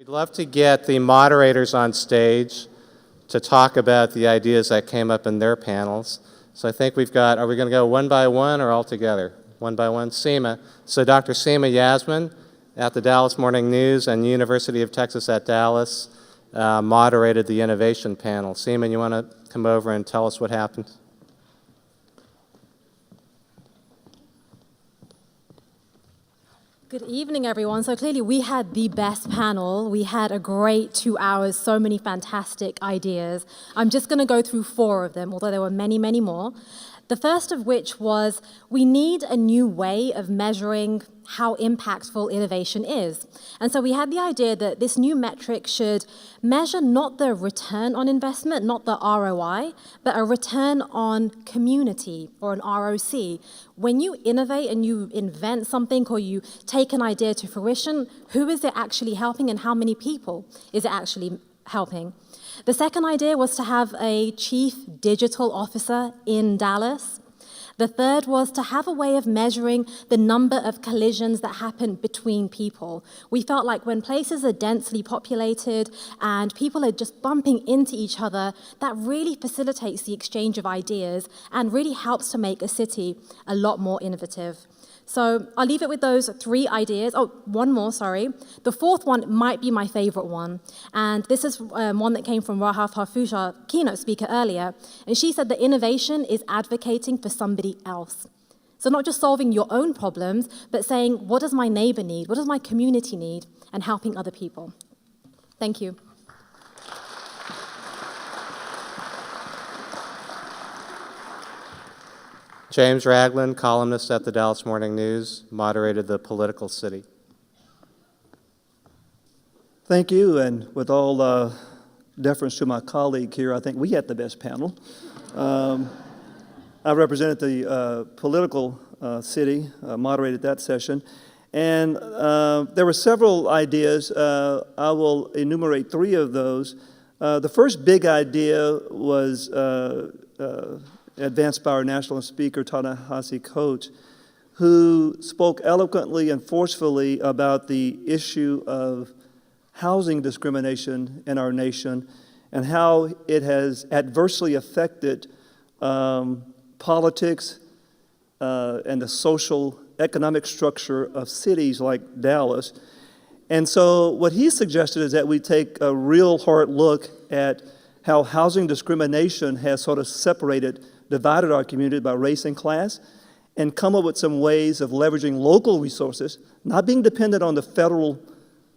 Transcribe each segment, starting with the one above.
We'd love to get the moderators on stage to talk about the ideas that came up in their panels. So I think we've got, are we going to go one by one or all together? One by one. Seema. So Dr. Seema Yasmin at the Dallas Morning News and University of Texas at Dallas moderated the innovation panel. Seema, you want to come over and tell us what happened? Good evening, everyone. So clearly we had the best panel. We had a great 2 hours, so many fantastic ideas. I'm just going to go through 4 of them, although there were many, many more. The first of which was we need a new way of measuring how impactful innovation is. And so we had the idea that this new metric should measure not the return on investment, not the ROI, but a return on community, or an ROC. When you innovate and you invent something or you take an idea to fruition, who is it actually helping and how many people is it actually helping? The second idea was to have a chief digital officer in Dallas. The third was to have a way of measuring the number of collisions that happen between people. We felt like when places are densely populated and people are just bumping into each other, that really facilitates the exchange of ideas and really helps to make a city a lot more innovative. So I'll leave it with those 3 ideas. Oh, one more, sorry. The fourth one might be my favorite one. And this is one that came from Rahaf Harfouch, our keynote speaker earlier. And she said that innovation is advocating for somebody else. So not just solving your own problems, but saying, what does my neighbor need? What does my community need? And helping other people. Thank you. James Ragland, columnist at the Dallas Morning News, moderated the Political City. Thank you, and with all deference to my colleague here, I think we had the best panel. I represented the Political City, moderated that session, and there were several ideas. I will enumerate 3 of those. The first big idea was advanced by our national speaker, Ta-Nehisi Coates, who spoke eloquently and forcefully about the issue of housing discrimination in our nation and how it has adversely affected politics and the social economic structure of cities like Dallas. And so what he suggested is that we take a real hard look at how housing discrimination has sort of divided our community by race and class, and come up with some ways of leveraging local resources, not being dependent on the federal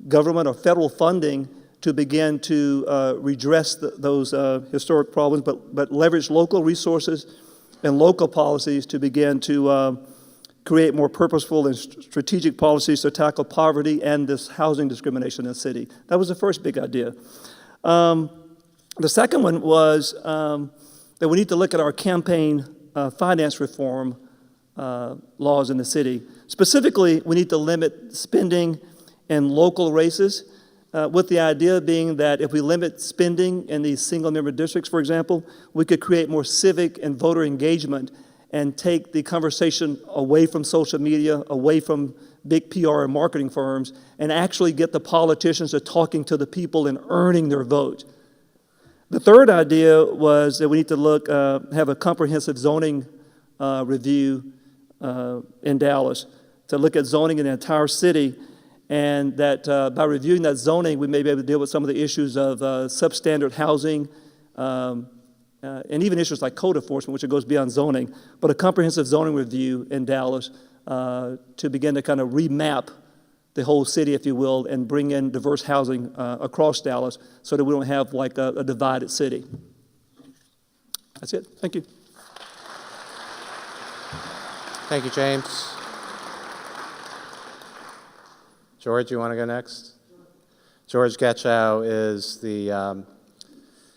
government or federal funding to begin to redress those historic problems, but leverage local resources and local policies to begin to create more purposeful and strategic policies to tackle poverty and this housing discrimination in the city. That was the first big idea. The second one was that we need to look at our campaign finance reform laws in the city. Specifically, we need to limit spending in local races, with the idea being that if we limit spending in these single-member districts, for example, we could create more civic and voter engagement and take the conversation away from social media, away from big PR and marketing firms, and actually get the politicians to talking to the people and earning their vote. The third idea was that we need to have a comprehensive zoning review in Dallas to look at zoning in the entire city, and that by reviewing that zoning, we may be able to deal with some of the issues of substandard housing and even issues like code enforcement, which goes beyond zoning, but a comprehensive zoning review in Dallas to begin to kind of remap the whole city, if you will, and bring in diverse housing across Dallas so that we don't have like a divided city. That's it. Thank you. Thank you, James. George, you want to go next? George Getschow is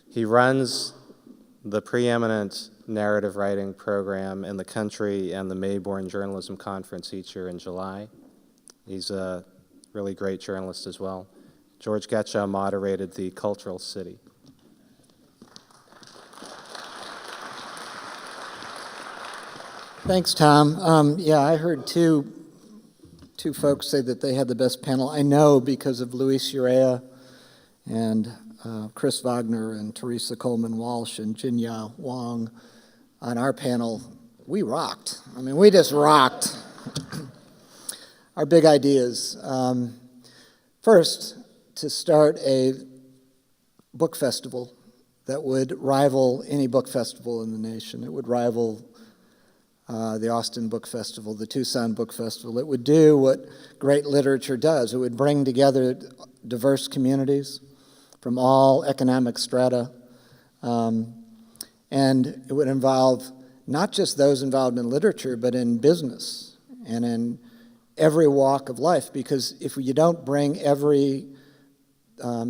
he runs the preeminent narrative writing program in the country and the Mayborn Journalism Conference each year in July. He's a really great journalist as well. George Getschow moderated the Cultural City. Thanks, Tom. Yeah, I heard two folks say that they had the best panel. I know because of Luis Urea and Chris Wagner and Teresa Coleman Walsh and Jinya Huang on our panel, we rocked. I mean, we just rocked. Our big ideas. First, to start a book festival that would rival any book festival in the nation. It would rival the Austin Book Festival, the Tucson Book Festival. It would do what great literature does. It would bring together diverse communities from all economic strata, and it would involve not just those involved in literature, but in business and in every walk of life, because if you don't bring every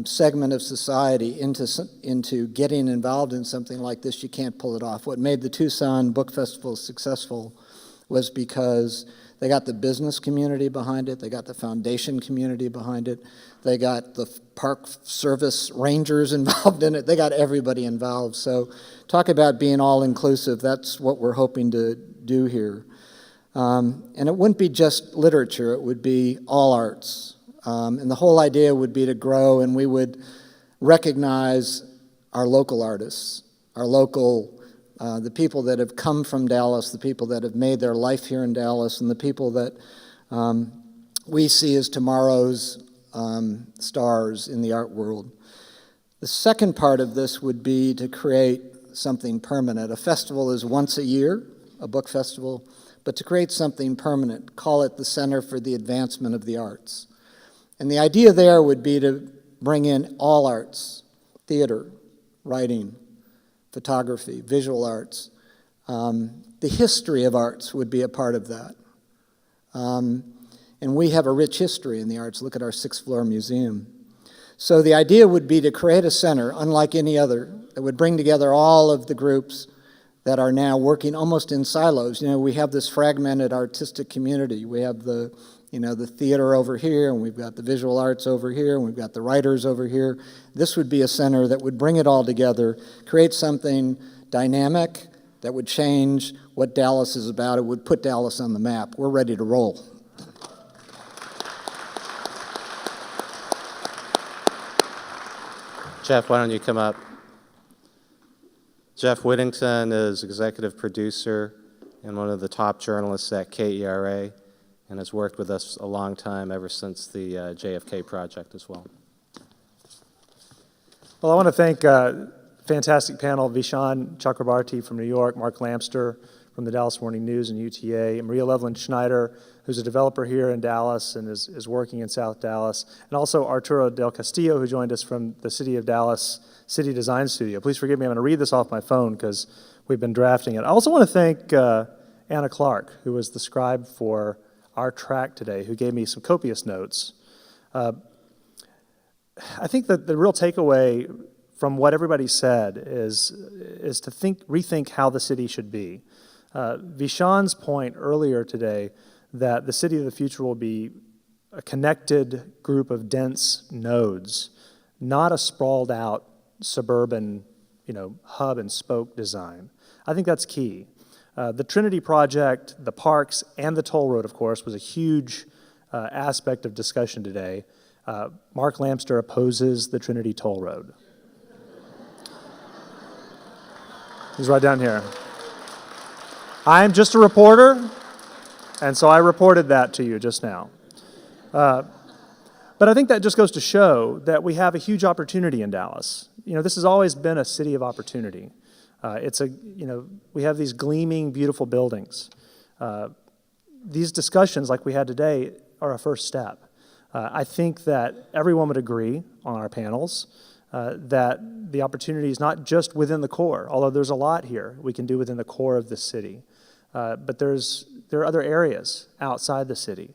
segment of society into getting involved in something like this, you can't pull it off. What made the Tucson Book Festival successful was because they got the business community behind it, they got the foundation community behind it, they got the park service rangers involved in it, they got everybody involved. So talk about being all-inclusive, that's what we're hoping to do here. And it wouldn't be just literature, it would be all arts. And the whole idea would be to grow, and we would recognize our local artists, our local, the people that have come from Dallas, the people that have made their life here in Dallas, and the people that we see as tomorrow's stars in the art world. The second part of this would be to create something permanent. A festival is once a year, a book festival, but to create something permanent, call it the Center for the Advancement of the Arts. And the idea there would be to bring in all arts, theater, writing, photography, visual arts. The history of arts would be a part of that. And we have a rich history in the arts. Look at our sixth-floor museum. So the idea would be to create a center, unlike any other, that would bring together all of the groups that are now working almost in silos. You know, we have this fragmented artistic community. We have the theater over here, and we've got the visual arts over here, and we've got the writers over here. This would be a center that would bring it all together, create something dynamic that would change what Dallas is about. It would put Dallas on the map. We're ready to roll. Jeff, why don't you come up? Jeff Whittington is executive producer and one of the top journalists at KERA, and has worked with us a long time, ever since the JFK project as well. Well, I want to thank fantastic panel, Vishaan Chakrabarti from New York, Mark Lamster from the Dallas Morning News and UTA, and Maria Loveland Schneider, who's a developer here in Dallas and is working in South Dallas, and also Arturo Del Castillo, who joined us from the City of Dallas City Design Studio. Please forgive me, I'm going to read this off my phone because we've been drafting it. I also want to thank Anna Clark, who was the scribe for our track today, who gave me some copious notes. I think that the real takeaway from what everybody said is to rethink how the city should be. Vishaan's point earlier today that the city of the future will be a connected group of dense nodes, not a sprawled out suburban, hub and spoke design. I think that's key. The Trinity project, the parks, and the toll road, of course, was a huge aspect of discussion today. Mark Lamster opposes the Trinity toll road. He's right down here. I'm just a reporter, and so I reported that to you just now. But I think that just goes to show that we have a huge opportunity in Dallas. This has always been a city of opportunity. We have these gleaming, beautiful buildings. These discussions like we had today are a first step. I think that everyone would agree on our panels that the opportunity is not just within the core, although there's a lot here we can do within the core of the city. But there are other areas outside the city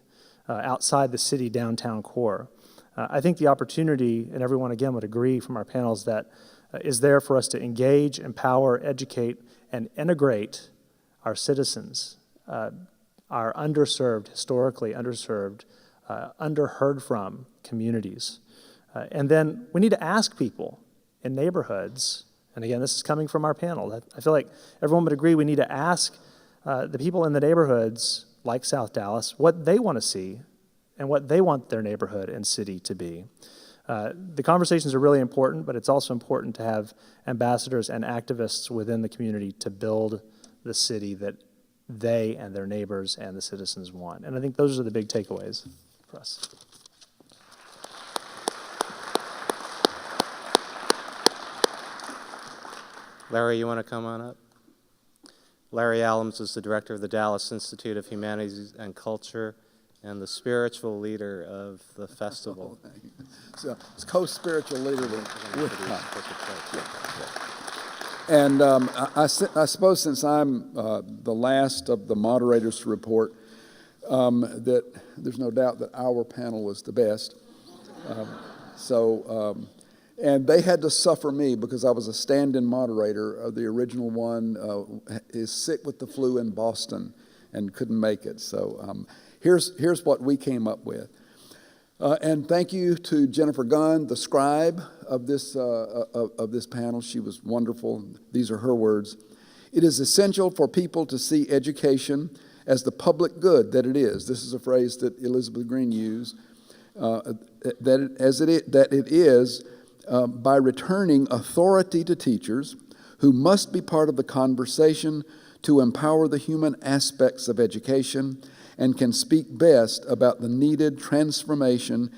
downtown core. I think the opportunity, and everyone again would agree from our panels, that is there for us to engage, empower, educate, and integrate our citizens, our underserved, historically underserved, underheard from communities. And then we need to ask people in neighborhoods, and again, this is coming from our panel, I feel like everyone would agree we need to ask the people in the neighborhoods, like South Dallas, what they want to see and what they want their neighborhood and city to be. The conversations are really important, but it's also important to have ambassadors and activists within the community to build the city that they and their neighbors and the citizens want. And I think those are the big takeaways for us. Larry, you want to come on up? Larry Allums is the director of the Dallas Institute of Humanities and Culture and the spiritual leader of the festival. So it's co-spiritual leader with And I suppose since I'm the last of the moderators to report, that there's no doubt that our panel was the best. And they had to suffer me because I was a stand-in moderator. The original one is sick with the flu in Boston and couldn't make it. So here's what we came up with. And thank you to Jennifer Gunn, the scribe of this panel. She was wonderful. These are her words. It is essential for people to see education as the public good that it is. This is a phrase that Elizabeth Green used. That it is by returning authority to teachers who must be part of the conversation to empower the human aspects of education and can speak best about the needed transformation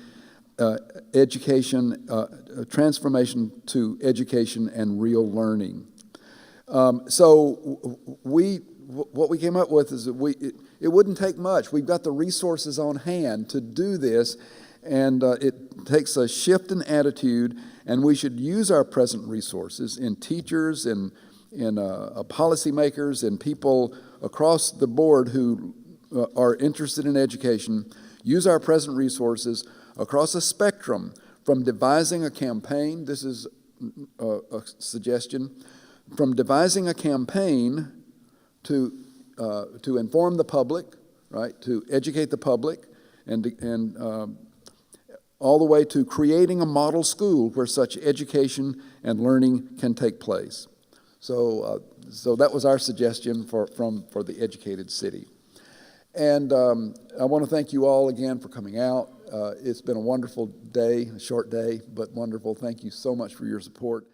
transformation to education and real learning. What we came up with is that it wouldn't take much. We've got the resources on hand to do this, and it takes a shift in attitude, and we should use our present resources in teachers and in policymakers and people across the board who are interested in education, use our present resources across a spectrum from devising a campaign, this is a suggestion, from devising a campaign to inform the public, right, to educate the public, and all the way to creating a model school where such education and learning can take place. So that was our suggestion for the educated city. And I want to thank you all again for coming out. It's been a wonderful day, a short day, but wonderful. Thank you so much for your support.